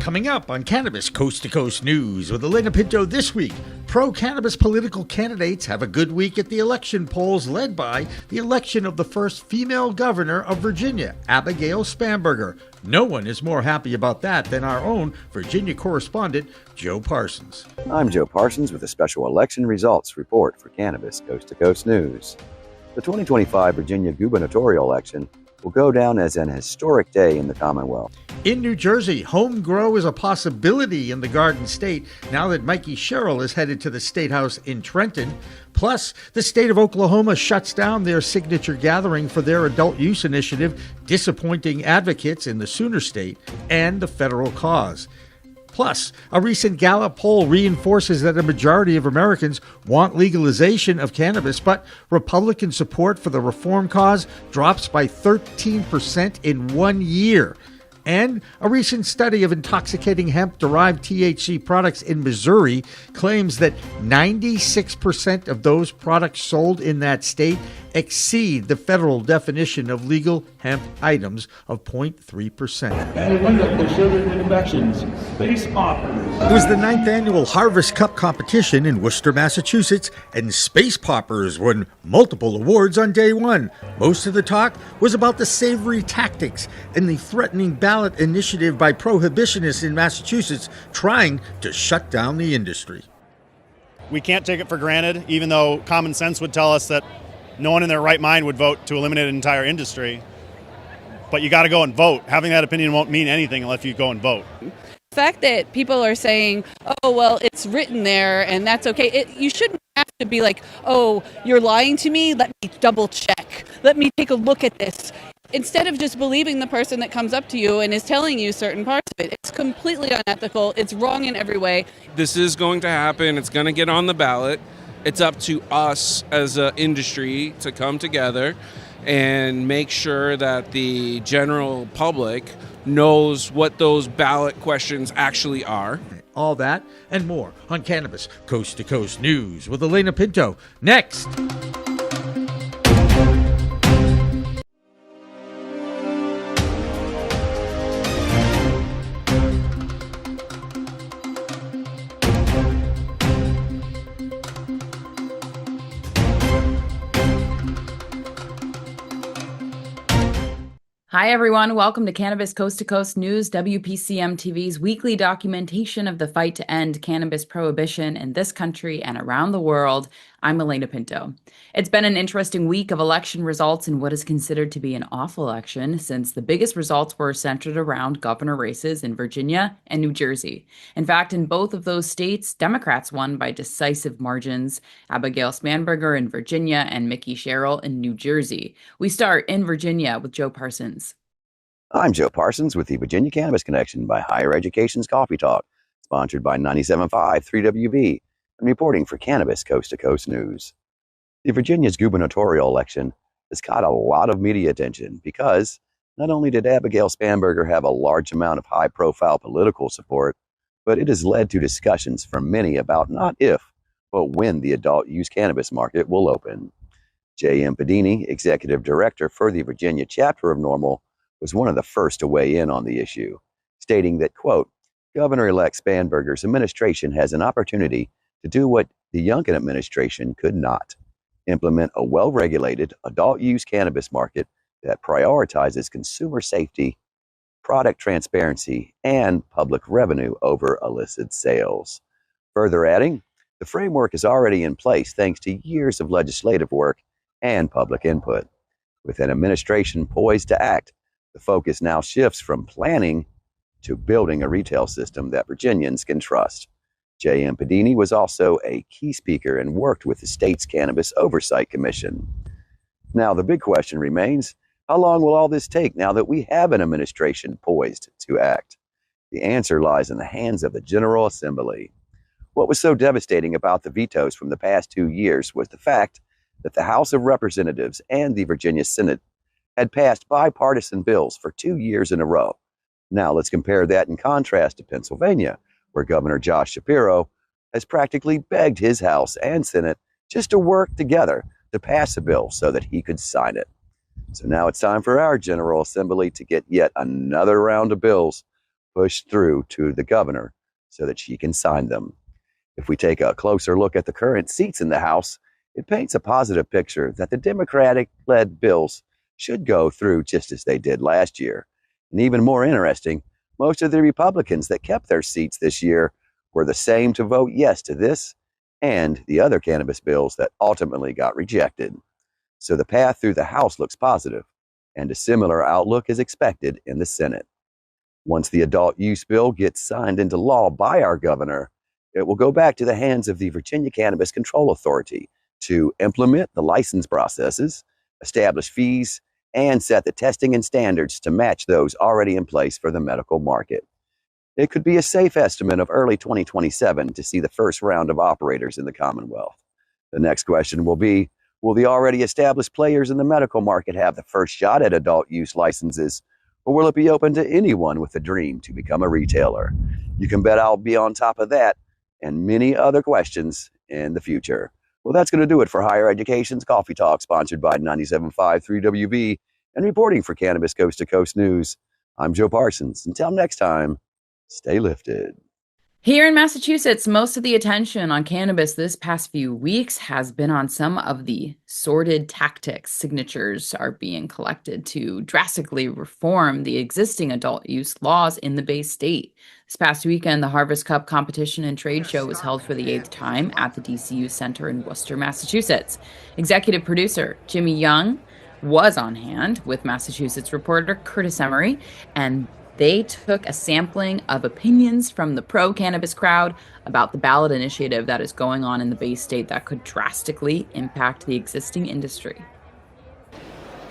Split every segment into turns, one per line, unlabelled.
Coming up on Cannabis Coast to Coast News with Alaina Pinto this week, pro-cannabis political candidates have a good week at the election polls led by the election of the first female governor of Virginia, Abigail Spanberger. No one is more happy about that than our own Virginia correspondent, Joe Parsons.
I'm Joe Parsons with a special election results report for Cannabis Coast to Coast News. The 2025 Virginia gubernatorial election will go down as an historic day in the Commonwealth.
In New Jersey, home grow is a possibility in the Garden State now that Mikie Sherrill is headed to the State House in Trenton. Plus, the state of Oklahoma shuts down their signature gathering for their adult use initiative, disappointing advocates in the Sooner State and the federal cause. Plus, a recent Gallup poll reinforces that a majority of Americans want legalization of cannabis, but Republican support for the reform cause drops by 13% in 1 year. And a recent study of intoxicating hemp-derived THC products in Missouri claims that 96% of those products sold in that state exceed the federal definition of legal hemp items of 0.3%.
And wonderful children and infections, space poppers.
It was the 9th annual Harvest Cup competition in Worcester, Massachusetts, and Space Poppers won multiple awards on day one. Most of the talk was about the savory tactics and the threatening ballot initiative by prohibitionists in Massachusetts trying to shut down the industry.
We can't take it for granted, even though common sense would tell us that no one in their right mind would vote to eliminate an entire industry. But you got to go and vote. Having that opinion won't mean anything unless you go and vote.
The fact that people are saying, oh, well, it's written there and that's okay. You shouldn't have to be like, oh, you're lying to me. Let me double check. Let me take a look at this. Instead of just believing the person that comes up to you and is telling you certain parts of it. It's completely unethical. It's wrong in every way.
This is going to happen. It's going to get on the ballot. It's up to us as an industry to come together and make sure that the general public knows what those ballot questions actually are.
All that and more on Cannabis Coast to Coast News with Alaina Pinto. Next.
Hi, everyone. Welcome to Cannabis Coast to Coast News, WPCM TV's weekly documentation of the fight to end cannabis prohibition in this country and around the world. I'm Alaina Pinto. It's been an interesting week of election results in what is considered to be an off election, since the biggest results were centered around governor races in Virginia and New Jersey. In fact, in both of those states, Democrats won by decisive margins. Abigail Spanberger in Virginia and Mikie Sherrill in New Jersey. We start in Virginia with Joe Parsons.
I'm Joe Parsons with the Virginia Cannabis Connection by Higher Education's Coffee Talk, sponsored by 97.5 3WB, and reporting for Cannabis Coast to Coast News. The Virginia's gubernatorial election has caught a lot of media attention because not only did Abigail Spanberger have a large amount of high-profile political support, but it has led to discussions from many about not if, but when the adult-use cannabis market will open. J.M. Pedini, executive director for the Virginia chapter of NORML, was one of the first to weigh in on the issue, stating that, quote, Governor-elect Spanberger's administration has an opportunity to do what the Youngkin administration could not, implement a well-regulated adult-use cannabis market that prioritizes consumer safety, product transparency, and public revenue over illicit sales. Further adding, the framework is already in place thanks to years of legislative work and public input. With an administration poised to act, the focus now shifts from planning to building a retail system that Virginians can trust. J.M. Pedini was also a key speaker and worked with the state's Cannabis Oversight Commission. Now, the big question remains, how long will all this take now that we have an administration poised to act? The answer lies in the hands of the General Assembly. What was so devastating about the vetoes from the past 2 years was the fact that the House of Representatives and the Virginia Senate had passed bipartisan bills for 2 years in a row. Now let's compare that in contrast to Pennsylvania, where Governor Josh Shapiro has practically begged his House and Senate just to work together to pass a bill so that he could sign it. So now it's time for our General Assembly to get yet another round of bills pushed through to the governor so that she can sign them. If we take a closer look at the current seats in the House, it paints a positive picture that the Democratic-led bills should go through just as they did last year. And even more interesting, most of the Republicans that kept their seats this year were the same to vote yes to this and the other cannabis bills that ultimately got rejected. So the path through the House looks positive, and a similar outlook is expected in the Senate. Once the adult use bill gets signed into law by our governor, it will go back to the hands of the Virginia Cannabis Control Authority to implement the license processes, establish fees, and set the testing and standards to match those already in place for the medical market. It could be a safe estimate of early 2027 to see the first round of operators in the Commonwealth. The next question will be, will the already established players in the medical market have the first shot at adult use licenses, or will it be open to anyone with a dream to become a retailer? You can bet I'll be on top of that and many other questions in the future. Well, that's going to do it for Higher Education's Coffee Talk, sponsored by 97.5 3WB and reporting for Cannabis Coast to Coast News. I'm Joe Parsons. Until next time, stay lifted.
Here in Massachusetts, most of the attention on cannabis this past few weeks has been on some of the sordid tactics signatures are being collected to drastically reform the existing adult use laws in the Bay State. This past weekend, the Harvest Cup competition and trade show was held for the 8th time at the DCU Center in Worcester, Massachusetts. Executive producer Jimmy Young was on hand with Massachusetts reporter Curtis Emery, and they took a sampling of opinions from the pro-cannabis crowd about the ballot initiative that is going on in the Bay State that could drastically impact the existing industry.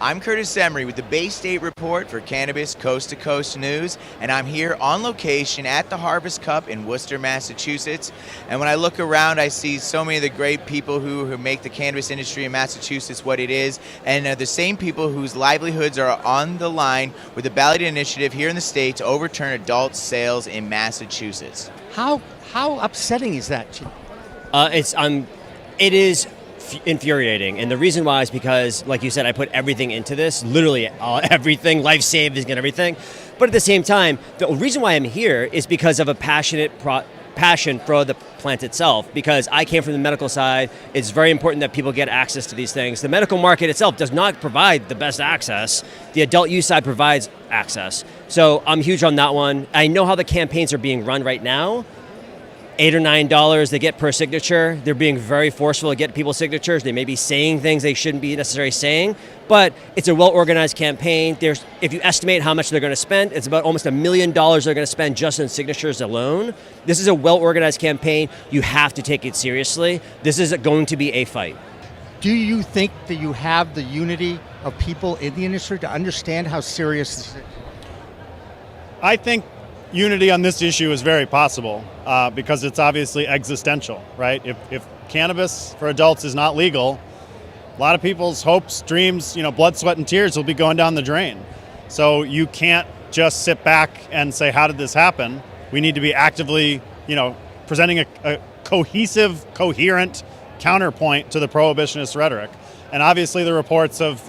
I'm Curtis Emery with the Bay State Report for Cannabis Coast to Coast News, and I'm here on location at the Harvest Cup in Worcester, Massachusetts. And when I look around, I see so many of the great people who make the cannabis industry in Massachusetts what it is, and the same people whose livelihoods are on the line with the ballot initiative here in the state to overturn adult sales in Massachusetts.
How upsetting is that, Chief?
It is infuriating, and the reason why is because, like you said, I put everything into this, literally everything, life savings and everything. But at the same time, the reason why I'm here is because of a passion for the plant itself, because I came from the medical side. It's very important that people get access to these things. The medical market itself does not provide the best access. The adult use side provides access. So I'm huge on that one. I know how the campaigns are being run right now. $8 or $9 they get per signature. They're being very forceful to get people's signatures. They may be saying things they shouldn't be necessarily saying, but it's a well-organized campaign. If you estimate how much they're going to spend, it's about almost $1 million they're going to spend just in signatures alone. This is a well-organized campaign. You have to take it seriously. This is going to be a fight.
Do you think that you have the unity of people in the industry to understand how serious this is?
I think unity on this issue is very possible because it's obviously existential, right? If cannabis for adults is not legal, a lot of people's hopes, dreams, blood, sweat, and tears will be going down the drain. So you can't just sit back and say, how did this happen? We need to be actively, presenting a cohesive, coherent counterpoint to the prohibitionist rhetoric. And obviously the reports of,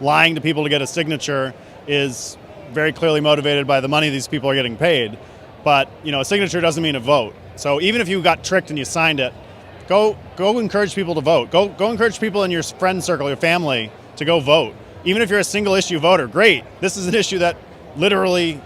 lying to people to get a signature is very clearly motivated by the money these people are getting paid. But, a signature doesn't mean a vote. So even if you got tricked and you signed it, go encourage people to vote. Go encourage people in your friend circle, your family, to go vote. Even if you're a single issue voter, great. This is an issue that literally,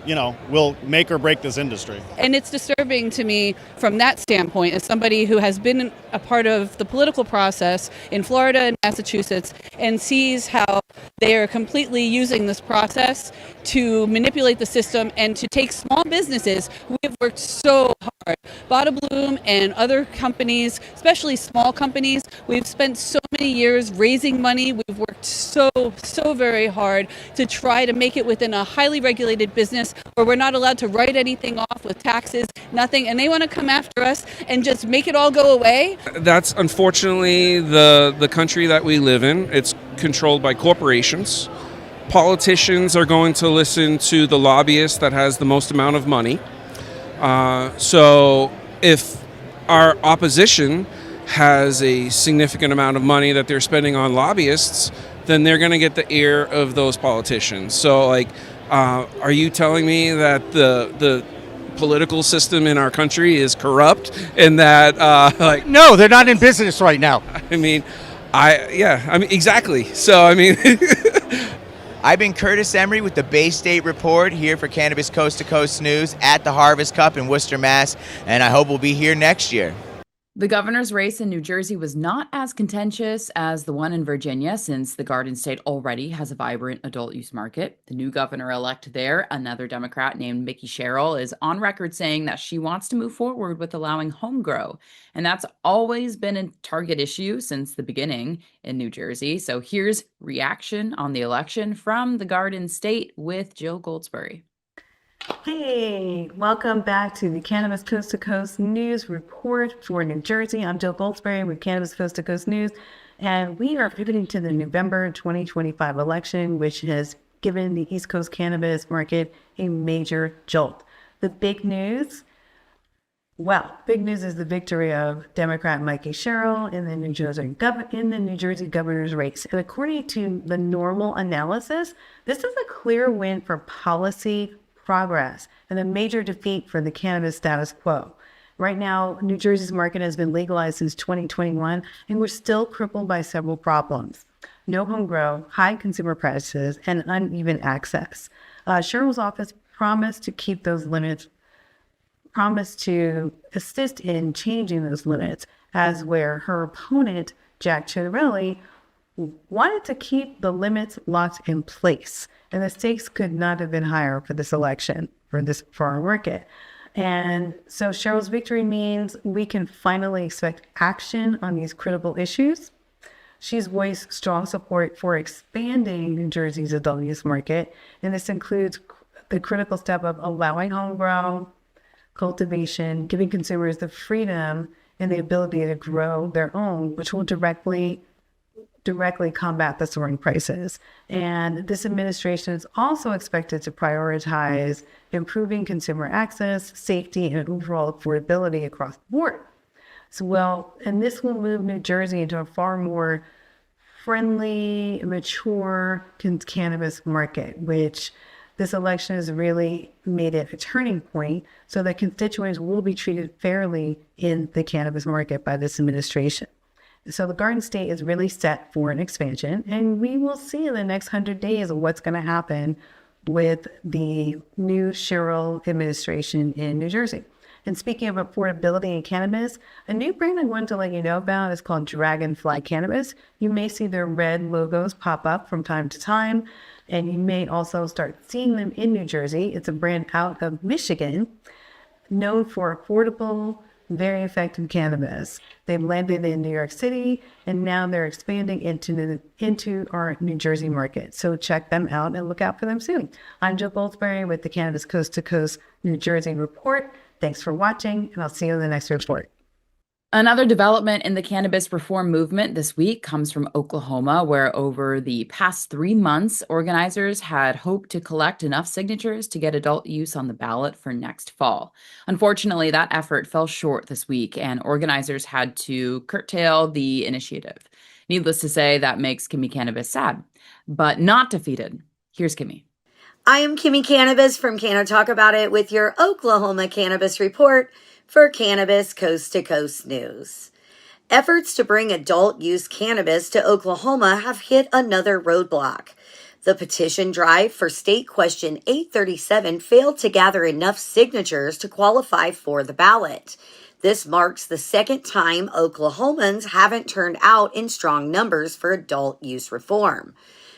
will make or break this industry.
And it's disturbing to me from that standpoint as somebody who has been a part of the political process in Florida and Massachusetts and sees how they are completely using this process to manipulate the system and to take small businesses who have worked so hard. Bada Bloom and other companies, especially small companies, we've spent so many years raising money. We've worked so very hard to try to make it within a highly regulated business where we're not allowed to write anything off with taxes, nothing, and they want to come after us and just make it all go away.
That's unfortunately the country that we live in. It's controlled by corporations. Politicians are going to listen to the lobbyist that has the most amount of money. So if our opposition has a significant amount of money that they're spending on lobbyists, then they're going to get the ear of those politicians. So, are you telling me that the political system in our country is corrupt, and that
No, they're not in business right now.
I mean, exactly. So I mean.
I've been Curtis Emery with the Bay State Report here for Cannabis Coast to Coast News at the Harvest Cup in Worcester, Mass. And I hope we'll be here next year.
The governor's race in New Jersey was not as contentious as the one in Virginia, since the Garden State already has a vibrant adult use market. The new governor-elect there, another Democrat named Mikie Sherrill, is on record saying that she wants to move forward with allowing home grow. And that's always been a target issue since the beginning in New Jersey. So here's reaction on the election from the Garden State with Jill Goldsberry.
Hey, welcome back to the Cannabis Coast to Coast News Report for New Jersey. I'm Jill Goldsberry with Cannabis Coast to Coast News, and we are pivoting to the November 2025 election, which has given the East Coast cannabis market a major jolt. The big news is the victory of Democrat Mikie Sherrill in the New Jersey governor's race. And according to the normal analysis, this is a clear win for policy progress and a major defeat for the cannabis status quo. Right now, New Jersey's market has been legalized since 2021, and we're still crippled by several problems. No home grow, high consumer prices, and uneven access. Sherrill's office promised to keep those limits, promised to assist in changing those limits, as where her opponent, Jack Ciattarelli, wanted to keep the limits locked in place. And the stakes could not have been higher for this election, for our market. And so Sherrill's victory means we can finally expect action on these critical issues. She's voiced strong support for expanding New Jersey's adult use market, and this includes the critical step of allowing home grow, cultivation, giving consumers the freedom and the ability to grow their own, which will directly combat the soaring prices. And this administration is also expected to prioritize improving consumer access, safety, and overall affordability across the board. And this will move New Jersey into a far more friendly, mature cannabis market, which this election has really made it a turning point so that constituents will be treated fairly in the cannabis market by this administration. So the Garden State is really set for an expansion, and we will see in the next 100 days what's going to happen with the new Sherrill administration in New Jersey. And speaking of affordability in cannabis, a new brand I wanted to let you know about is called Dragonfly Cannabis. You may see their red logos pop up from time to time, and you may also start seeing them in New Jersey. It's a brand out of Michigan, known for affordable, very effective cannabis. They've landed in New York City, and now they're expanding into our New Jersey market. So check them out and look out for them soon. I'm Jill Goldsberry with the Cannabis Coast to Coast New Jersey Report. Thanks for watching, and I'll see you in the next report.
Another development in the cannabis reform movement this week comes from Oklahoma, where over the past 3 months, organizers had hoped to collect enough signatures to get adult use on the ballot for next fall. Unfortunately, that effort fell short this week, and organizers had to curtail the initiative. Needless to say, that makes Kimmy Cannabis sad, but not defeated. Here's Kimmy.
I am Kimmy Cannabis from Canna Talk About It with your Oklahoma Cannabis Report for Cannabis Coast to Coast News. Efforts to bring adult use cannabis to Oklahoma have hit another roadblock. The petition drive for State Question 837 failed to gather enough signatures to qualify for the ballot. This marks the second time Oklahomans haven't turned out in strong numbers for adult use reform.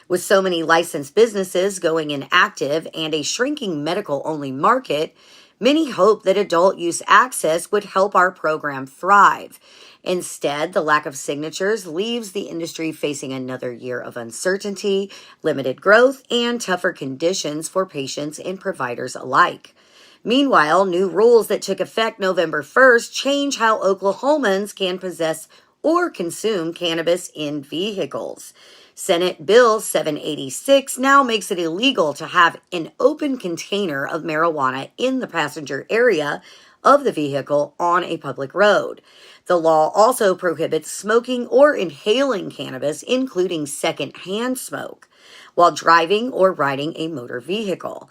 With so many licensed businesses going inactive and a shrinking medical-only market, many hope that adult use access would help our program thrive. Instead, the lack of signatures leaves the industry facing another year of uncertainty, limited growth, and tougher conditions for patients and providers alike. Meanwhile, new rules that took effect November 1st change how Oklahomans can possess or consume cannabis in vehicles. Senate Bill 786 now makes it illegal to have an open container of marijuana in the passenger area of the vehicle on a public road. The law also prohibits smoking or inhaling cannabis, including secondhand smoke, while driving or riding a motor vehicle.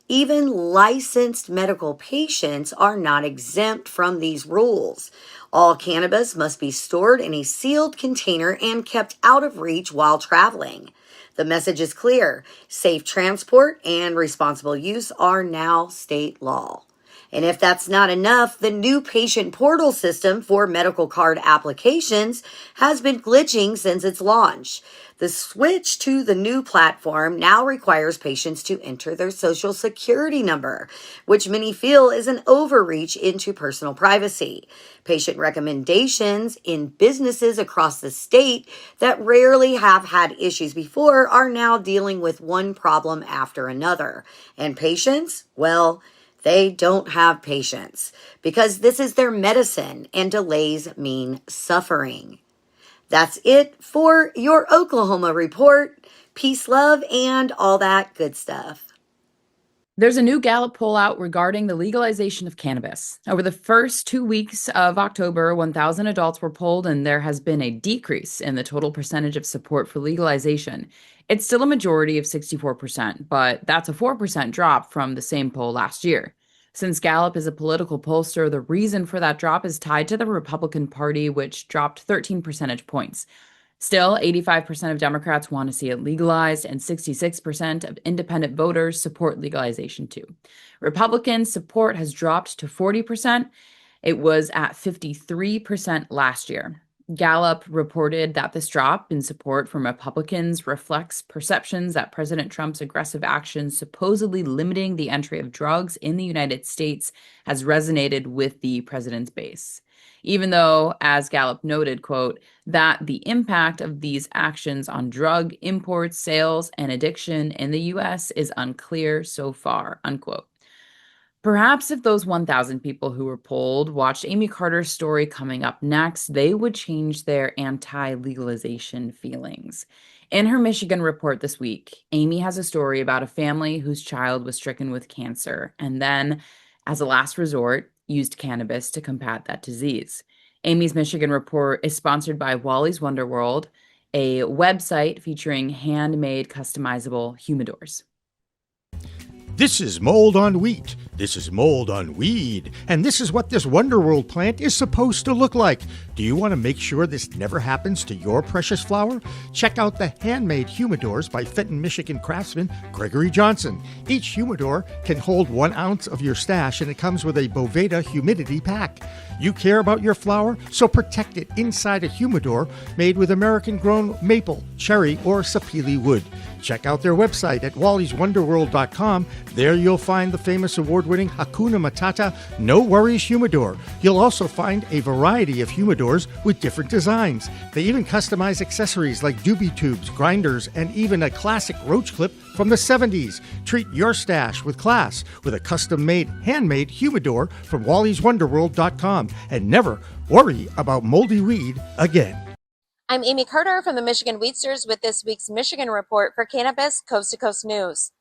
Even licensed medical patients are not exempt from these rules. All cannabis must be stored in a sealed container and kept out of reach while traveling. The message is clear. Safe transport and responsible use are now state law. And if that's not enough, the new patient portal system for medical card applications has been glitching since its launch. The switch to the new platform now requires patients to enter their social security number, which many feel is an overreach into personal privacy. Patient recommendations in businesses across the state that rarely have had issues before are now dealing with one problem after another. And patients, well, they don't have patience because this is their medicine and delays mean suffering. That's it for your Oklahoma report. Peace, love, and all that good stuff.
There's a new Gallup poll out regarding the legalization of cannabis. Over the first 2 weeks of October, 1,000 adults were polled, and there has been a decrease in the total percentage of support for legalization. It's still a majority of 64%, but that's a 4% drop from the same poll last year. Since Gallup is a political pollster, the reason for that drop is tied to the Republican Party, which dropped 13 percentage points. Still, 85% of Democrats want to see it legalized, and 66% of independent voters support legalization too. Republican support has dropped to 40%. It was at 53% last year. Gallup reported that this drop in support from Republicans reflects perceptions that President Trump's aggressive actions supposedly limiting the entry of drugs in the United States has resonated with the president's base. Even though, as Gallup noted, quote, that the impact of these actions on drug imports, sales, and addiction in the U.S. is unclear so far, unquote. Perhaps if those 1,000 people who were polled watched Amie Carter's story coming up next, they would change their anti-legalization feelings. In her Michigan report this week, Amie has a story about a family whose child was stricken with cancer and then, as a last resort, used cannabis to combat that disease. Amie's Michigan report is sponsored by Wally's Wonder World, a website featuring handmade customizable humidors.
This is mold on wheat. This is mold on weed. And this is what this Wonderworld plant is supposed to look like. Do you want to make sure this never happens to your precious flower? Check out the handmade humidors by Fenton, Michigan craftsman Gregory Johnson. Each humidor can hold 1 ounce of your stash, and it comes with a Boveda humidity pack. You care about your flower, so protect it inside a humidor made with American-grown maple, cherry, or sapele wood. Check out their website at wallyswonderworld.com. There you'll find the famous award-winning Hakuna Matata No Worries Humidor. You'll also find a variety of humidors with different designs. They even customize accessories like doobie tubes, grinders, and even a classic roach clip from the 70s. Treat your stash with class with a custom-made, handmade humidor from wallyswonderworld.com, and never worry about moldy weed again.
I'm Amie Carter from the Michigan Wheatsters with this week's Michigan Report for Cannabis Coast to Coast News.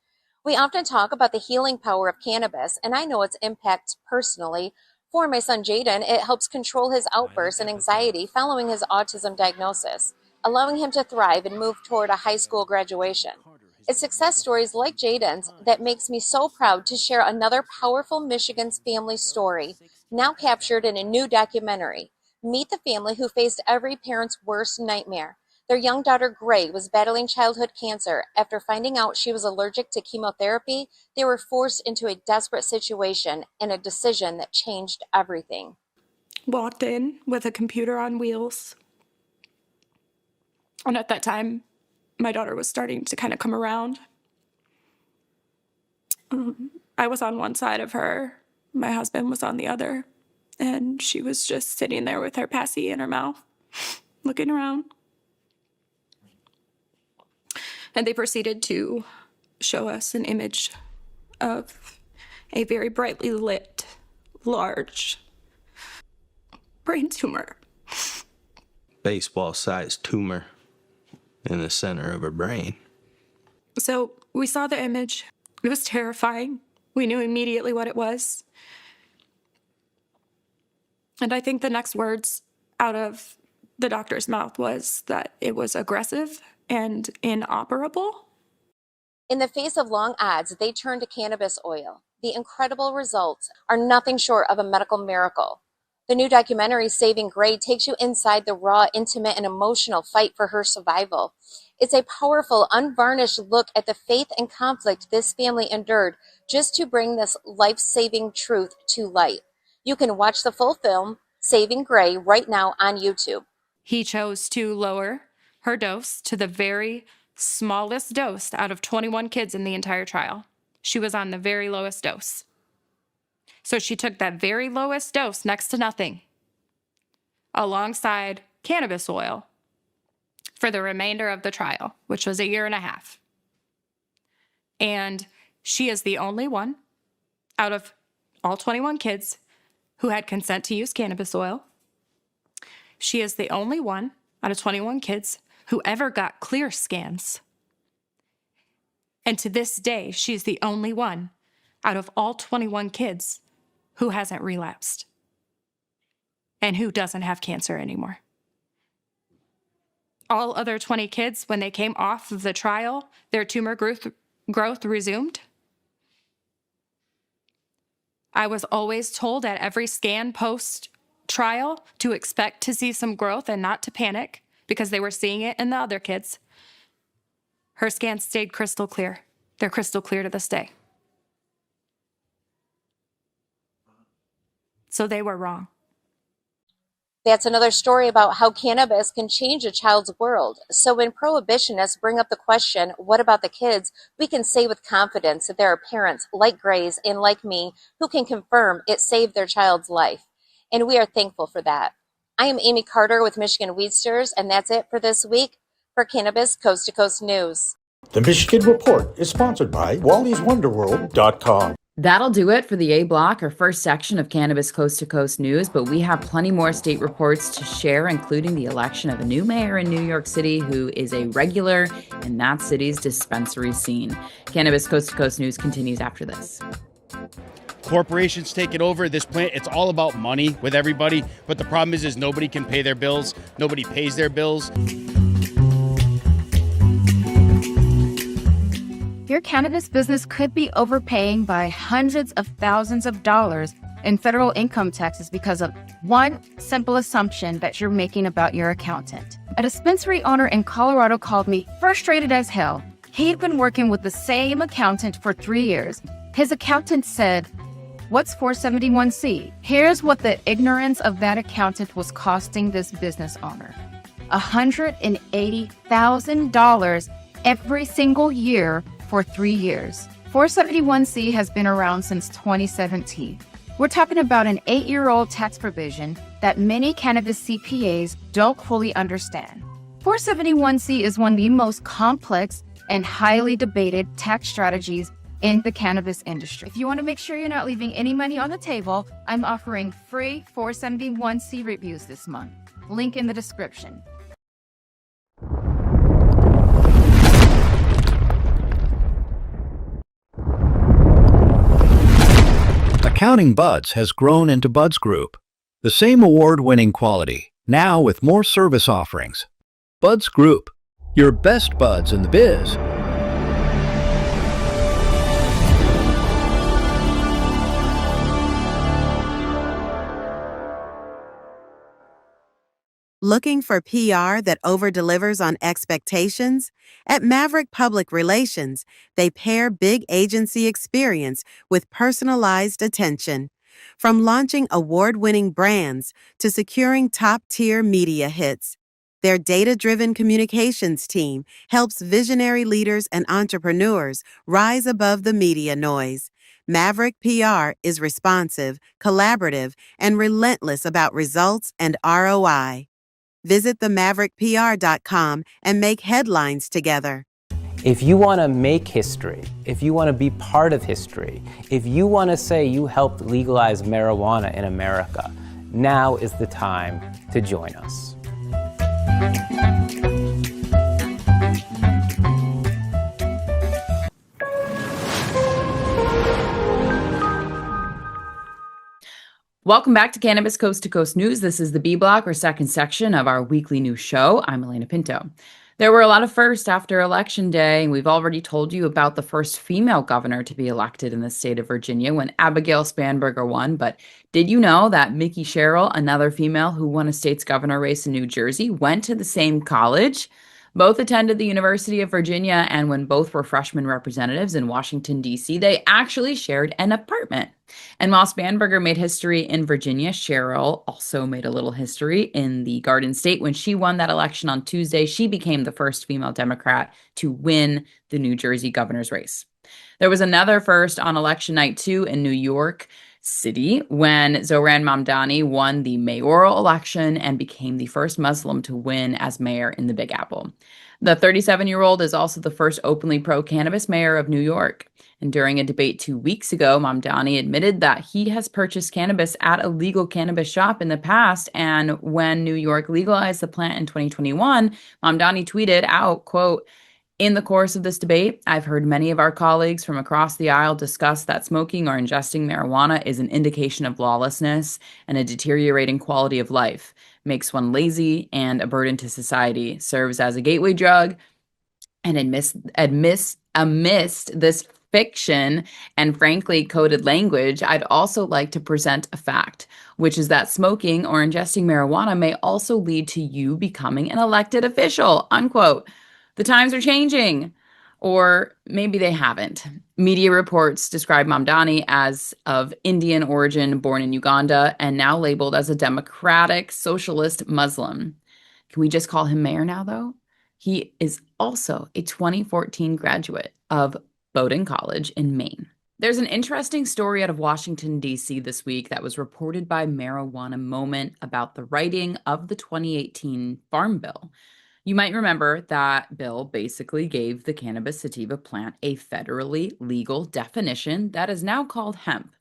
We often talk about the healing power of cannabis, and I know its impact personally. For my son Jaden, it helps control his outbursts and anxiety following his autism diagnosis, allowing him to thrive and move toward a high school graduation. It's success stories like Jaden's that makes me so proud to share another powerful Michigan's family story, now captured in a new documentary. Meet the family who faced every parent's worst nightmare. Their young daughter, Gray, was battling childhood cancer. After finding out she was allergic to chemotherapy, they were forced into a desperate situation and a decision that changed everything.
Walked in with a computer on wheels. And at that time, my daughter was starting to kind of come around. I was on one side of her. My husband was on the other. And she was just sitting there with her passy in her mouth, looking around. And they proceeded to show us an image of a very brightly lit, large brain tumor.
Baseball-sized tumor in the center of her brain.
So we saw the image. It was terrifying. We knew immediately what it was. And I think the next words out of the doctor's mouth was that it was aggressive and inoperable.
In the face of long odds, they turn to cannabis oil. The incredible results are nothing short of a medical miracle. The new documentary, Saving Gray, takes you inside the raw, intimate, and emotional fight for her survival. It's a powerful, unvarnished look at the faith and conflict this family endured just to bring this life-saving truth to light. You can watch the full film, Saving Gray, right now on YouTube.
He chose to lower her dose to the very smallest dose out of 21 kids in the entire trial. She was on the very lowest dose. So she took that very lowest dose, next to nothing, alongside cannabis oil for the remainder of the trial, which was 1.5 years. And she is the only one out of all 21 kids who had consent to use cannabis oil. She is the only one out of 21 kids who ever got clear scans. And to this day, she's the only one out of all 21 kids who hasn't relapsed and who doesn't have cancer anymore. All other 20 kids, when they came off of the trial, their tumor growth resumed. I was always told at every scan post-trial to expect to see some growth and not to panic because they were seeing it in the other kids. Her scans stayed crystal clear. They're crystal clear to this day. So they were wrong.
That's another story about how cannabis can change a child's world. So when prohibitionists bring up the question, what about the kids, we can say with confidence that there are parents like Grace and like me who can confirm it saved their child's life. And we are thankful for that. I am Amie Carter with Michigan Weedsters, and that's it for this week for Cannabis Coast to Coast News.
The Michigan Report is sponsored by Wally'sWonderworld.com.
That'll do it for the A block, our first section of Cannabis Coast to Coast news, but we have plenty more state reports to share, including the election of a new mayor in New York City who is a regular in that city's dispensary scene. Cannabis Coast to Coast news continues after this.
Corporations take it over. This plant, it's all about money with everybody, but the problem is nobody can pay their bills. Nobody pays their bills.
Your cannabis business could be overpaying by hundreds of thousands of dollars in federal income taxes because of one simple assumption that you're making about your accountant. A dispensary owner in Colorado called me frustrated as hell. He'd been working with the same accountant for 3 years. His accountant said, "What's 471C?" Here's what the ignorance of that accountant was costing this business owner. $180,000 every single year for 3 years. 471C has been around since 2017. We're talking about an 8-year-old tax provision that many cannabis CPAs don't fully understand. 471C is one of the most complex and highly debated tax strategies in the cannabis industry. If you want to make sure you're not leaving any money on the table, I'm offering free 471C reviews this month. Link in the description.
Accounting Buds has grown into Buds Group, the same award-winning quality, now with more service offerings. Buds Group, your best buds in the biz.
Looking for PR that over-delivers on expectations? At Maverick Public Relations, they pair big agency experience with personalized attention. From launching award-winning brands to securing top-tier media hits, their data-driven communications team helps visionary leaders and entrepreneurs rise above the media noise. Maverick PR is responsive, collaborative, and relentless about results and ROI. Visit themaverickpr.com and make headlines together.
If you want to make history, if you want to be part of history, if you want to say you helped legalize marijuana in America, now is the time to join us.
Welcome back to Cannabis Coast to Coast News. This is the B Block, or second section of our weekly news show. I'm Alaina Pinto. There were a lot of firsts after Election Day, and we've already told you about the first female governor to be elected in the state of Virginia when Abigail Spanberger won. But did you know that Mikie Sherrill, another female who won a state's governor race in New Jersey, went to the same college? Both attended the University of Virginia, and when both were freshman representatives in Washington, D.C., they actually shared an apartment. And while Spanberger made history in Virginia, Sherrill also made a little history in the Garden State. When she won that election on Tuesday, she became the first female Democrat to win the New Jersey governor's race. There was another first on election night, too, in New York City when Zohran Mamdani won the mayoral election and became the first Muslim to win as mayor in the Big Apple. The 37-year-old is also the first openly pro-cannabis mayor of New York. And during a debate 2 weeks ago, Mamdani admitted that he has purchased cannabis at a legal cannabis shop in the past. And when New York legalized the plant in 2021, Mamdani tweeted out, quote, "In the course of this debate, I've heard many of our colleagues from across the aisle discuss that smoking or ingesting marijuana is an indication of lawlessness and a deteriorating quality of life, makes one lazy and a burden to society, serves as a gateway drug, and amidst this fiction and frankly coded language, I'd also like to present a fact, which is that smoking or ingesting marijuana may also lead to you becoming an elected official," unquote. The times are changing, or maybe they haven't. Media reports describe Mamdani as of Indian origin, born in Uganda, and now labeled as a democratic socialist Muslim. Can we just call him mayor now, though? He is also a 2014 graduate of Bowdoin College in Maine. There's an interesting story out of Washington, D.C. this week that was reported by Marijuana Moment about the writing of the 2018 Farm Bill. You might remember that bill basically gave the cannabis sativa plant a federally legal definition that is now called hemp.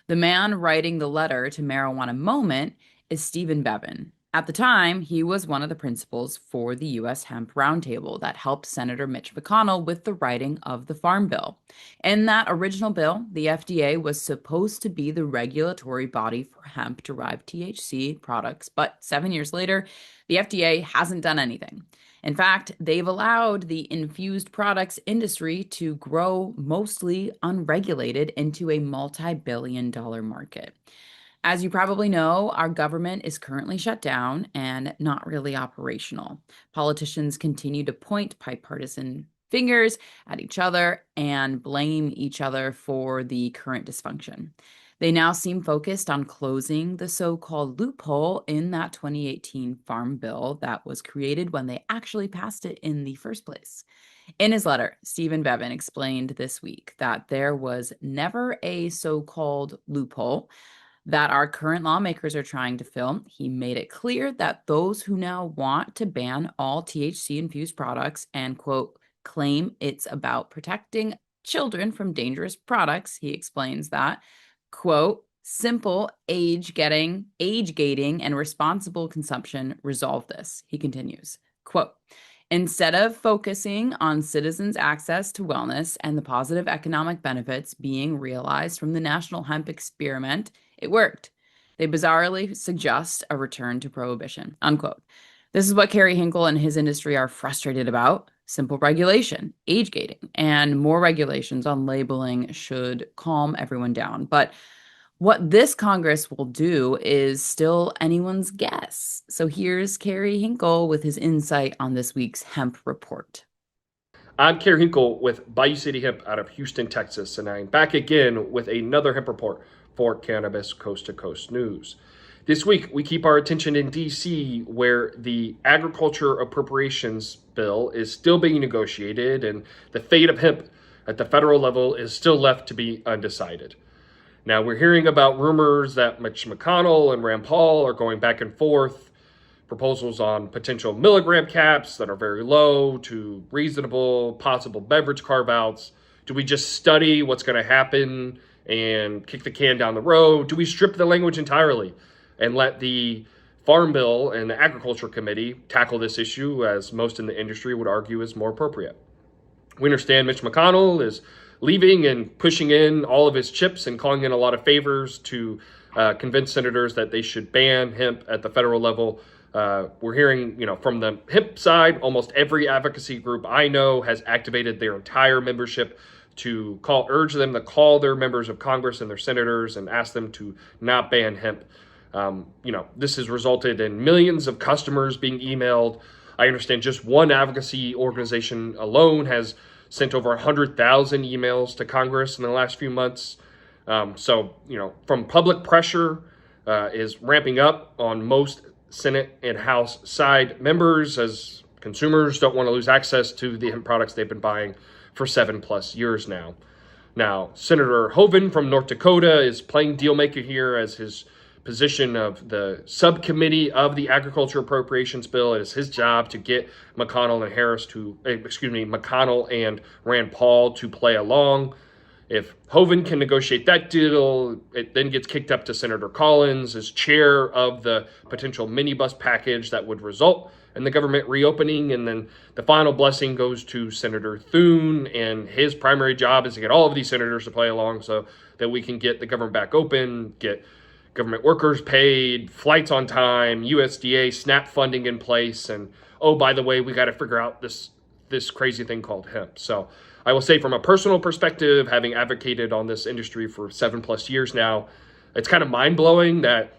The man writing the letter to Marijuana Moment is Stephen Bevin. At the time, he was one of the principals for the U.S. Hemp Roundtable that helped Senator Mitch McConnell with the writing of the Farm Bill. In that original bill, the FDA was supposed to be the regulatory body for hemp-derived THC products, but 7 years later, the FDA hasn't done anything. In fact, they've allowed the infused products industry to grow mostly unregulated into a multi-billion-dollar market. As you probably know, our government is currently shut down and not really operational. Politicians continue to point bipartisan fingers at each other and blame each other for the current dysfunction. They now seem focused on closing the so-called loophole in that 2018 Farm Bill that was created when they actually passed it in the first place. In his letter, Stephen Bevin explained this week that there was never a so-called loophole that our current lawmakers are trying to fill. He made it clear that those who now want to ban all THC-infused products and, quote, claim it's about protecting children from dangerous products, he explains that, quote, simple age gating and responsible consumption resolve this. He continues, quote, instead of focusing on citizens' access to wellness and the positive economic benefits being realized from the national hemp experiment, it worked. They bizarrely suggest a return to prohibition, unquote. This is what Kerry Hinkle and his industry are frustrated about. Simple regulation, age gating, and more regulations on labeling should calm everyone down. But what this Congress will do is still anyone's guess. So here's Kerry Hinkle with his insight on this week's Hemp Report.
I'm Kerry Hinkle with Bayou City Hemp out of Houston, Texas, and I'm back again with another Hemp Report for Cannabis Coast to Coast News. This week, we keep our attention in D.C., where the Agriculture Appropriations Bill is still being negotiated, and the fate of hemp at the federal level is still left to be undecided. Now, we're hearing about rumors that Mitch McConnell and Rand Paul are going back and forth, proposals on potential milligram caps that are very low to reasonable, possible beverage carve-outs. Do we just study what's going to happen and kick the can down the road? Do we strip the language entirely and let the Farm Bill and the Agriculture Committee tackle this issue, as most in the industry would argue is more appropriate? We understand Mitch McConnell is leaving and pushing in all of his chips and calling in a lot of favors to convince senators that they should ban hemp at the federal level. We're hearing, from the hemp side, almost every advocacy group I know has activated their entire membership to urge them to call their members of Congress and their senators and ask them to not ban hemp. This has resulted in millions of customers being emailed. I understand just one advocacy organization alone has sent over 100,000 emails to Congress in the last few months. From public pressure is ramping up on most Senate and House side members as consumers don't want to lose access to the hemp products they've been buying for 7+ years now. Now, Senator Hoeven from North Dakota is playing dealmaker here as his position of the subcommittee of the Agriculture Appropriations Bill. It is his job to get McConnell and Rand Paul to play along. If Hoeven can negotiate that deal, it then gets kicked up to Senator Collins as chair of the potential minibus package that would result in the government reopening. And then the final blessing goes to Senator Thune, and his primary job is to get all of these senators to play along so that we can get the government back open, get government workers paid, flights on time, USDA SNAP funding in place, and oh, by the way, we got to figure out this crazy thing called hemp. So I will say, from a personal perspective, having advocated on this industry for 7+ years now, it's kind of mind-blowing that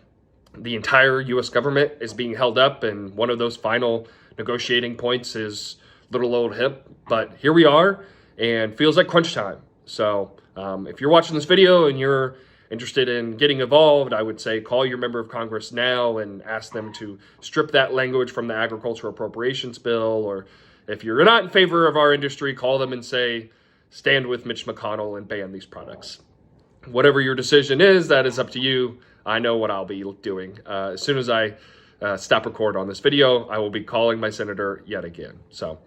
the entire U.S. government is being held up, and one of those final negotiating points is little old hemp. But here we are, and feels like crunch time. So if you're watching this video and you're interested in getting involved, I would say call your member of Congress now and ask them to strip that language from the Agriculture Appropriations Bill. Or if you're not in favor of our industry, call them and say, stand with Mitch McConnell and ban these products. Whatever your decision is, that is up to you. I know what I'll be doing. As soon as I stop record on this video, I will be calling my senator yet again. So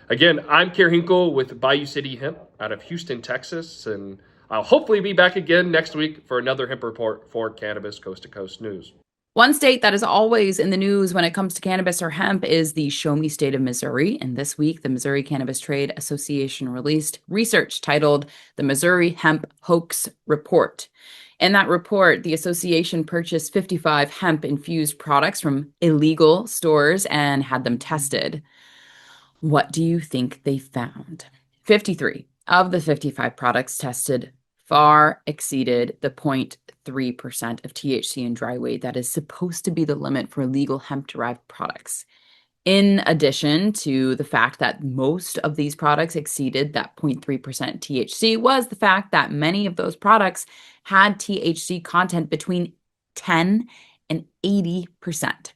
again, I'm Kerry Hinkle with Bayou City Hemp out of Houston, Texas, and I'll hopefully be back again next week for another hemp report for Cannabis Coast to Coast News.
One state that is always in the news when it comes to cannabis or hemp is the Show Me State of Missouri. And this week, the Missouri Cannabis Trade Association released research titled the Missouri Hemp Hoax Report. In that report, the association purchased 55 hemp-infused products from illegal stores and had them tested. What do you think they found? 53 of the 55 products tested far exceeded the 0.3% of THC in dry weight that is supposed to be the limit for legal hemp-derived products. In addition to the fact that most of these products exceeded that 0.3% THC, was the fact that many of those products had THC content between 10 and 80%.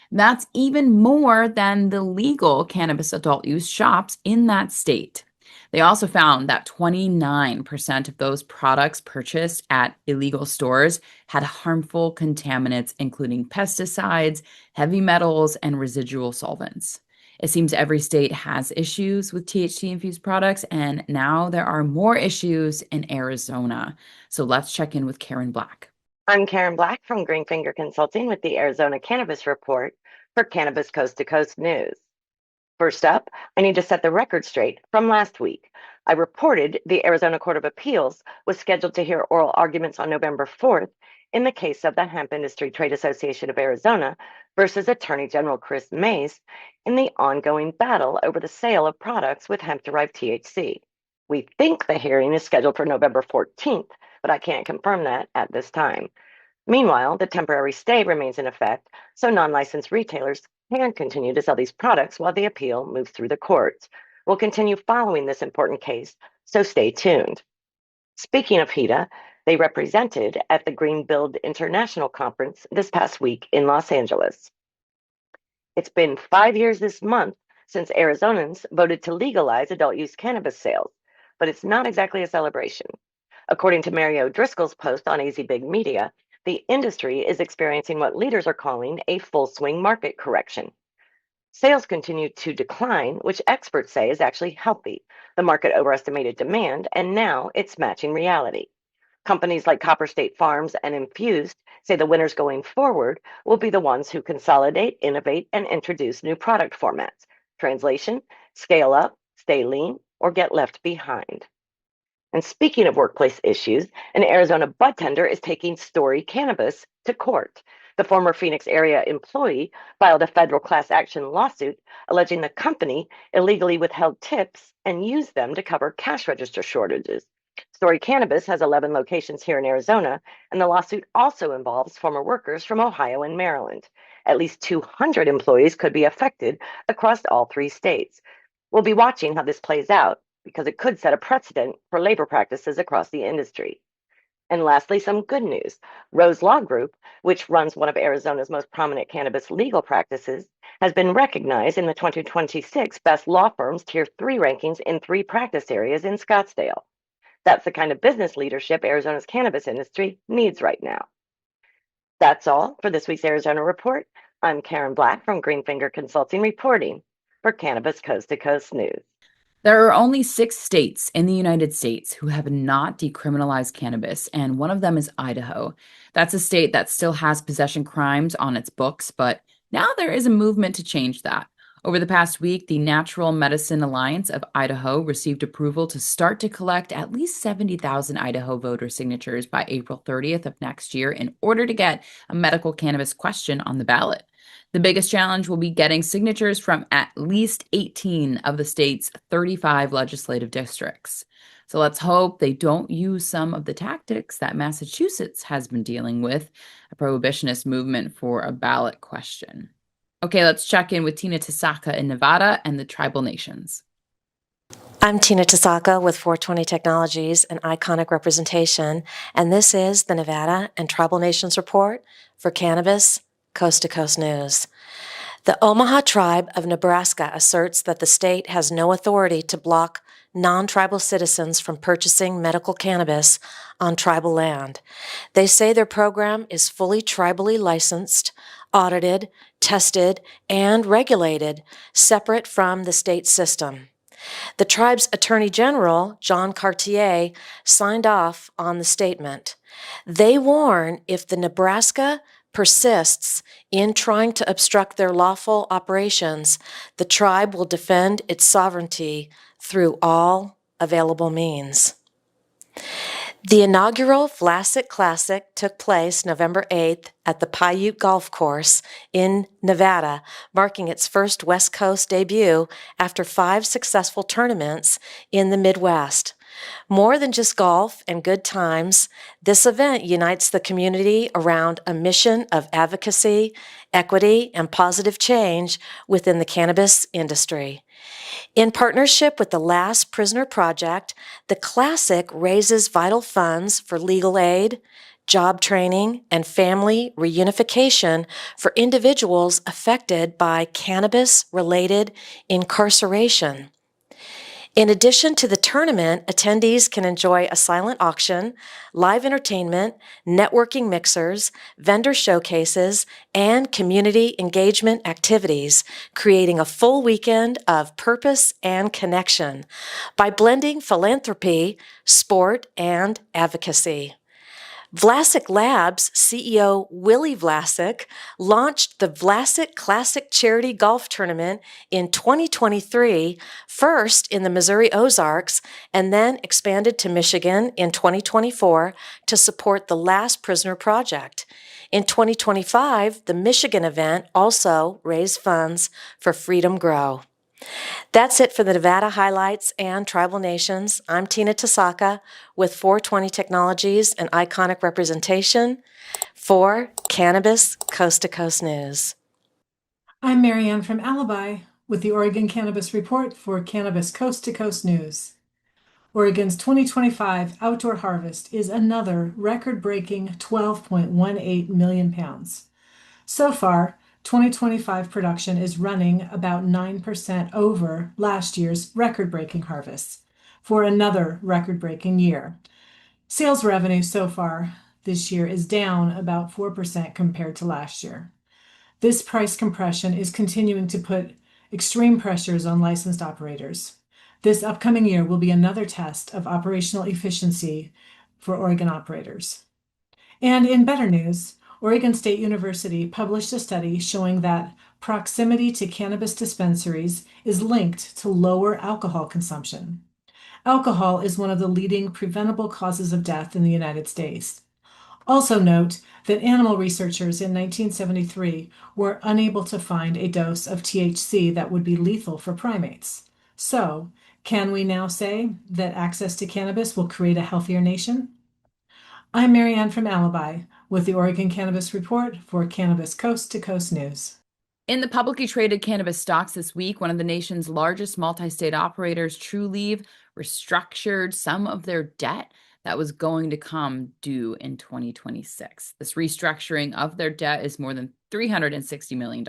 That's even more than the legal cannabis adult use shops in that state. They also found that 29% of those products purchased at illegal stores had harmful contaminants, including pesticides, heavy metals, and residual solvents. It seems every state has issues with THC-infused products, and now there are more issues in Arizona. So let's check in with Karen Black.
I'm Karen Black from Greenfinger Consulting with the Arizona Cannabis Report for Cannabis Coast to Coast News. First up, I need to set the record straight from last week. I reported the Arizona Court of Appeals was scheduled to hear oral arguments on November 4th in the case of the Hemp Industry Trade Association of Arizona versus Attorney General Chris Mays in the ongoing battle over the sale of products with hemp-derived THC. We think the hearing is scheduled for November 14th, but I can't confirm that at this time. Meanwhile, the temporary stay remains in effect, so non-licensed retailers can continue to sell these products while the appeal moves through the courts. We'll continue following this important case, so stay tuned. Speaking of HEDA, they represented at the Green Build International Conference this past week in Los Angeles. It's been 5 years this month since Arizonans voted to legalize adult use cannabis sales, but it's not exactly a celebration. According to Mary O'Driscoll's post on AZ Big Media, the industry is experiencing what leaders are calling a full swing market correction. Sales continue to decline, which experts say is actually healthy. The market overestimated demand, and now it's matching reality. Companies like Copper State Farms and Infused say the winners going forward will be the ones who consolidate, innovate, and introduce new product formats. Translation: scale up, stay lean, or get left behind. And speaking of workplace issues, an Arizona bud tender is taking Story Cannabis to court. The former Phoenix area employee filed a federal class action lawsuit alleging the company illegally withheld tips and used them to cover cash register shortages. Story Cannabis has 11 locations here in Arizona, and the lawsuit also involves former workers from Ohio and Maryland. At least 200 employees could be affected across all 3 states. We'll be watching how this plays out because it could set a precedent for labor practices across the industry. And lastly, some good news. Rose Law Group, which runs one of Arizona's most prominent cannabis legal practices, has been recognized in the 2026 Best Law Firms Tier 3 rankings in 3 practice areas in Scottsdale. That's the kind of business leadership Arizona's cannabis industry needs right now. That's all for this week's Arizona Report. I'm Karen Black from Greenfinger Consulting reporting for Cannabis Coast to Coast News.
There are only 6 states in the United States who have not decriminalized cannabis, and one of them is Idaho. That's a state that still has possession crimes on its books, but now there is a movement to change that. Over the past week, the Natural Medicine Alliance of Idaho received approval to start to collect at least 70,000 Idaho voter signatures by April 30th of next year in order to get a medical cannabis question on the ballot. The biggest challenge will be getting signatures from at least 18 of the state's 35 legislative districts. So let's hope they don't use some of the tactics that Massachusetts has been dealing with, a prohibitionist movement for a ballot question. Okay, let's check in with Tina Tasaka in Nevada and the tribal nations.
I'm Tina Tasaka with 420 Technologies and Iconic Representation, and this is the Nevada and Tribal Nations Report for Cannabis Coast to Coast News. The Omaha Tribe of Nebraska asserts that the state has no authority to block non-tribal citizens from purchasing medical cannabis on tribal land. They say their program is fully tribally licensed, audited, tested, and regulated, separate from the state system. The tribe's Attorney General, John Cartier, signed off on the statement. They warn if the Nebraska persists in trying to obstruct their lawful operations, the tribe will defend its sovereignty through all available means. The inaugural Vlasic Classic took place November 8th at the Paiute Golf Course in Nevada, marking its first West Coast debut after 5 successful tournaments in the Midwest. More than just golf and good times, this event unites the community around a mission of advocacy, equity, and positive change within the cannabis industry. In partnership with the Last Prisoner Project, the Classic raises vital funds for legal aid, job training, and family reunification for individuals affected by cannabis-related incarceration. In addition to the tournament, attendees can enjoy a silent auction, live entertainment, networking mixers, vendor showcases, and community engagement activities, creating a full weekend of purpose and connection by blending philanthropy, sport, and advocacy. Vlasic Labs CEO Willie Vlasic launched the Vlasic Classic Charity Golf Tournament in 2023, first in the Missouri Ozarks, and then expanded to Michigan in 2024 to support the Last Prisoner Project. In 2025, the Michigan event also raised funds for Freedom Grow. That's it for the Nevada highlights and tribal nations. I'm Tina Tasaka with 420 Technologies and Iconic Representation for Cannabis Coast to Coast News.
I'm Marianne from Alibi with the Oregon Cannabis Report for Cannabis Coast to Coast News. Oregon's 2025 outdoor harvest is another record-breaking 12.18 million pounds. So far, 2025 production is running about 9% over last year's record-breaking harvests for another record-breaking year. Sales revenue so far this year is down about 4% compared to last year. This price compression is continuing to put extreme pressures on licensed operators. This upcoming year will be another test of operational efficiency for Oregon operators. And in better news, Oregon State University published a study showing that proximity to cannabis dispensaries is linked to lower alcohol consumption. Alcohol is one of the leading preventable causes of death in the United States. Also note that animal researchers in 1973 were unable to find a dose of THC that would be lethal for primates. So, can we now say that access to cannabis will create a healthier nation? I'm Marianne from Alibi with the Oregon Cannabis Report for Cannabis Coast to Coast News.
In the publicly traded cannabis stocks this week, one of the nation's largest multi-state operators, Trulieve, restructured some of their debt that was going to come due in 2026. This restructuring of their debt is more than $360 million,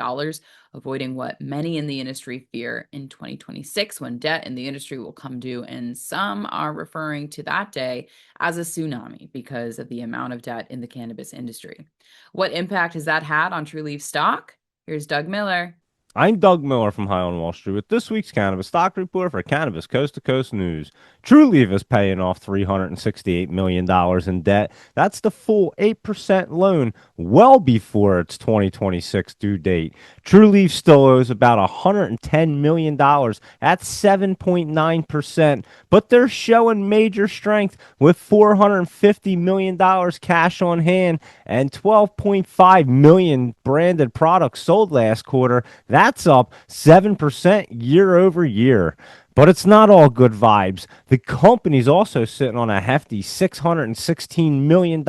avoiding what many in the industry fear in 2026, when debt in the industry will come due. And some are referring to that day as a tsunami because of the amount of debt in the cannabis industry. What impact has that had on Trulieve stock? Here's Doug Miller.
I'm Doug Miller from High on Wall Street with this week's Cannabis Stock Report for Cannabis Coast to Coast News. Trulieve is paying off $368 million in debt. That's the full 8% loan well before its 2026 due date. Trulieve still owes about $110 million. That's 7.9%, but they're showing major strength with $450 million cash on hand and 12.5 million branded products sold last quarter. That's up 7% year over year. But it's not all good vibes. The company's also sitting on a hefty $616 million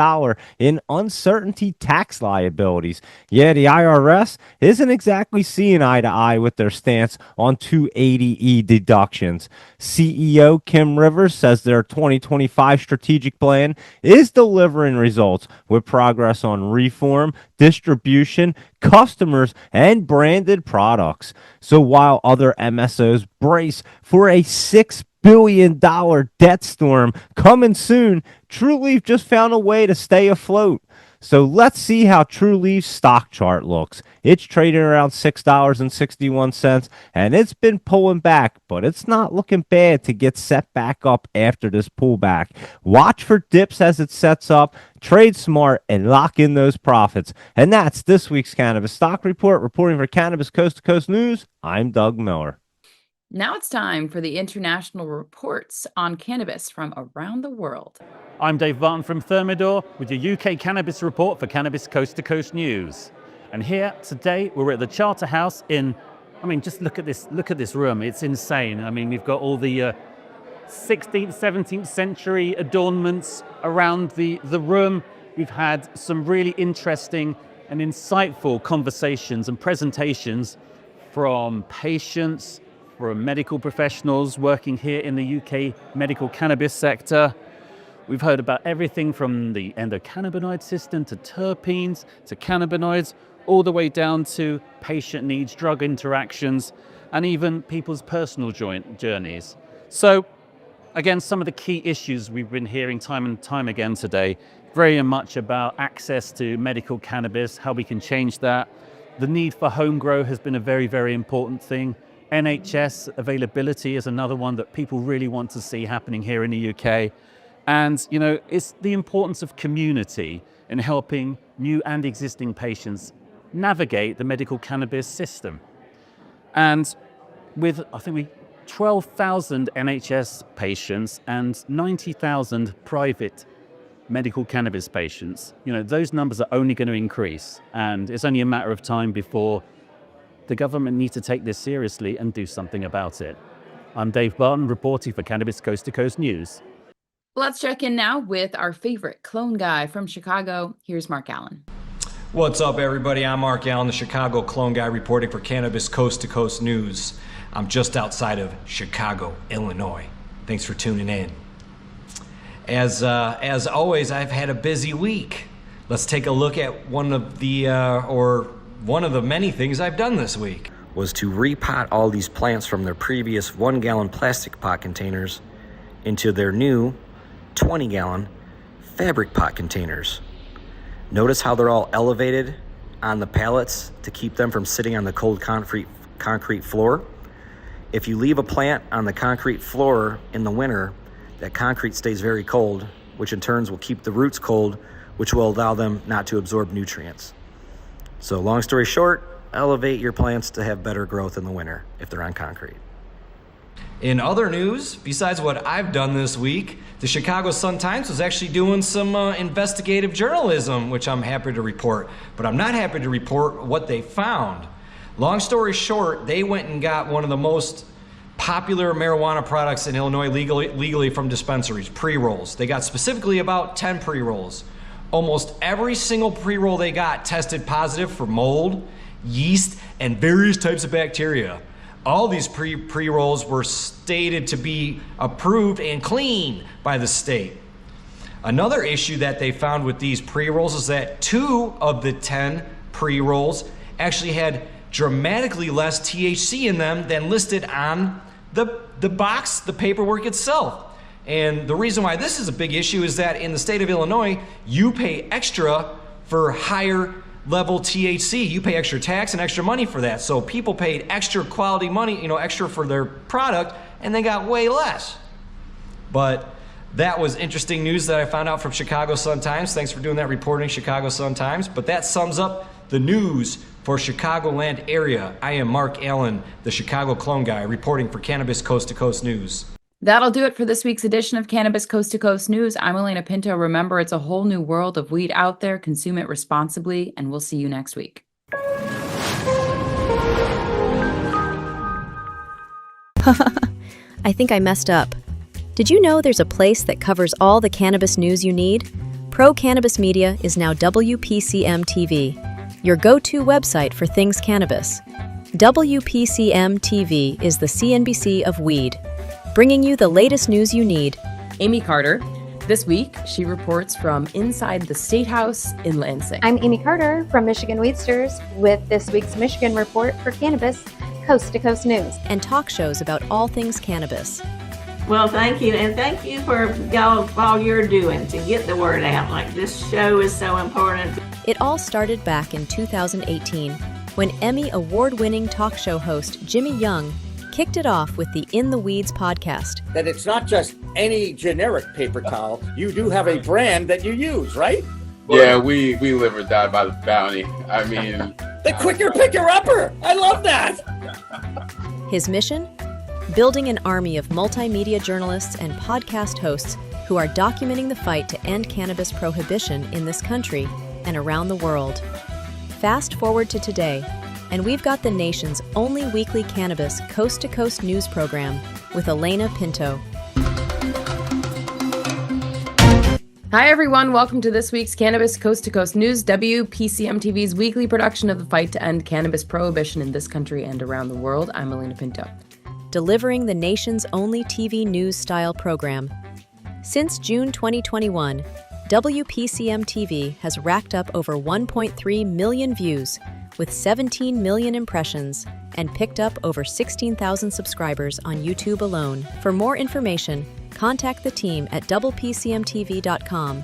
in uncertainty tax liabilities. Yeah, the IRS isn't exactly seeing eye to eye with their stance on 280E deductions. CEO Kim Rivers says their 2025 strategic plan is delivering results with progress on reform, distribution, customers, and branded products. So while other MSOs brace for a $6 billion debt storm coming soon, Trulieve just found a way to stay afloat. So let's see how Trulieve's stock chart looks. It's trading around $6.61, and it's been pulling back, but it's not looking bad to get set back up after this pullback. Watch for dips as it sets up, trade smart, and lock in those profits. And that's this week's Cannabis Stock Report. Reporting for Cannabis Coast to Coast News, I'm Doug Miller.
Now it's time for the international reports on cannabis from around the world.
I'm Dave Barton from Thermidor with your UK Cannabis Report for Cannabis Coast to Coast News. And here today we're at the Charter House just look at this room. It's insane. We've got all the 16th, 17th century adornments around the room. We've had some really interesting and insightful conversations and presentations from patients, from medical professionals working here in the UK medical cannabis sector. We've heard about everything from the endocannabinoid system to terpenes to cannabinoids, all the way down to patient needs, drug interactions, and even people's personal journeys. So, again, some of the key issues we've been hearing time and time again today, very much about access to medical cannabis, how we can change that. The need for home grow has been a very, very important thing. NHS availability is another one that people really want to see happening here in the UK. And, it's the importance of community in helping new and existing patients navigate the medical cannabis system. And with, 12,000 NHS patients and 90,000 private medical cannabis patients, those numbers are only going to increase. And it's only a matter of time before the government needs to take this seriously and do something about it. I'm Dave Barton, reporting for Cannabis Coast to Coast News.
Let's check in now with our favorite clone guy from Chicago. Here's Mark Allen.
What's up, everybody? I'm Mark Allen, the Chicago clone guy, reporting for Cannabis Coast to Coast News. I'm just outside of Chicago, Illinois. Thanks for tuning in. As always, I've had a busy week. Let's take a look at one of the many things I've done this week.
Was to repot all these plants from their previous 1-gallon plastic pot containers into their new 20-gallon fabric pot containers. Notice how they're all elevated on the pallets to keep them from sitting on the cold concrete floor. If you leave a plant on the concrete floor in the winter, that concrete stays very cold, which in turn will keep the roots cold, which will allow them not to absorb nutrients. So long story short, elevate your plants to have better growth in the winter if they're on concrete.
In other news, besides what I've done this week, the Chicago Sun-Times was actually doing some investigative journalism, which I'm happy to report. But I'm not happy to report what they found. Long story short, they went and got one of the most popular marijuana products in Illinois legally from dispensaries, pre-rolls. They got specifically about 10 pre-rolls. Almost every single pre-roll they got tested positive for mold, yeast, and various types of bacteria. All these pre-rolls were stated to be approved and clean by the state. Another issue that they found with these pre-rolls is that 2 of the 10 pre-rolls actually had dramatically less THC in them than listed on the box, the paperwork itself. And the reason why this is a big issue is that in the state of Illinois, you pay extra for higher level THC. You pay extra tax and extra money for that. So people paid extra quality money, extra for their product, and they got way less. But that was interesting news that I found out from Chicago Sun-Times. Thanks for doing that reporting, Chicago Sun-Times. But that sums up the news for Chicagoland area. I am Mark Allen, the Chicago Clone Guy, reporting for Cannabis Coast to Coast News.
That'll do it for this week's edition of Cannabis Coast to Coast News. I'm Alaina Pinto. Remember, it's a whole new world of weed out there. Consume it responsibly, and we'll see you next week.
I think I messed up. Did you know there's a place that covers all the cannabis news you need? Pro Cannabis Media is now WPCM TV, your go-to website for things cannabis. WPCM TV is the CNBC of weed, bringing you the latest news you need.
Amie Carter. This week, she reports from inside the State House in Lansing.
I'm Amie Carter from Michigan Weedsters with this week's Michigan Report for Cannabis Coast to Coast News.
And talk shows about all things cannabis.
Well, thank you. And thank you for all you're doing to get the word out. Like, this show is so important.
It all started back in 2018 when Emmy award-winning talk show host Jimmy Young kicked it off with the In the Weeds podcast.
That it's not just any generic paper towel. You do have a brand that you use, right?
Yeah, we live or die by the bounty. I mean...
the quicker picker-upper! I love that!
His mission? Building an army of multimedia journalists and podcast hosts who are documenting the fight to end cannabis prohibition in this country and around the world. Fast forward to today, and we've got the nation's only weekly cannabis coast-to-coast news program with Alaina Pinto.
Hi, everyone. Welcome to this week's Cannabis Coast to Coast News, WPCM TV's weekly production of the fight to end cannabis prohibition in this country and around the world. I'm Alaina Pinto.
Delivering the nation's only TV news-style program. Since June 2021, WPCM TV has racked up over 1.3 million views with 17 million impressions and picked up over 16,000 subscribers on YouTube alone. For more information, contact the team at WPCMTV.com